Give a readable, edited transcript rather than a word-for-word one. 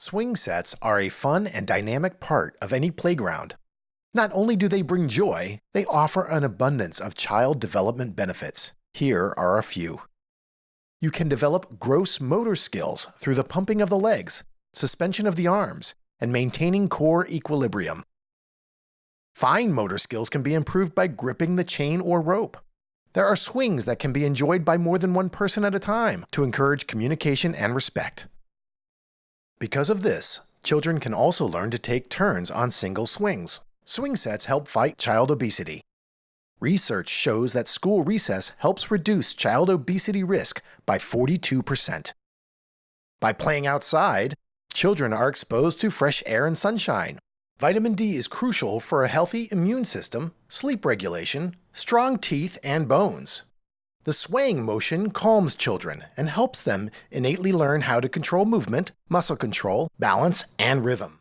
Swing sets are a fun and dynamic part of any playground. Not only do they bring joy, they offer an abundance of child development benefits. Here are a few. You can develop gross motor skills through the pumping of the legs, suspension of the arms, and maintaining core equilibrium. Fine motor skills can be improved by gripping the chain or rope. There are swings that can be enjoyed by more than one person at a time to encourage communication and respect. Because of this, children can also learn to take turns on single swings. Swing sets help fight child obesity. Research shows that school recess helps reduce child obesity risk by 42%. By playing outside, children are exposed to fresh air and sunshine. Vitamin D is crucial for a healthy immune system, sleep regulation, strong teeth, and bones. The swaying motion calms children and helps them innately learn how to control movement, muscle control, balance, and rhythm.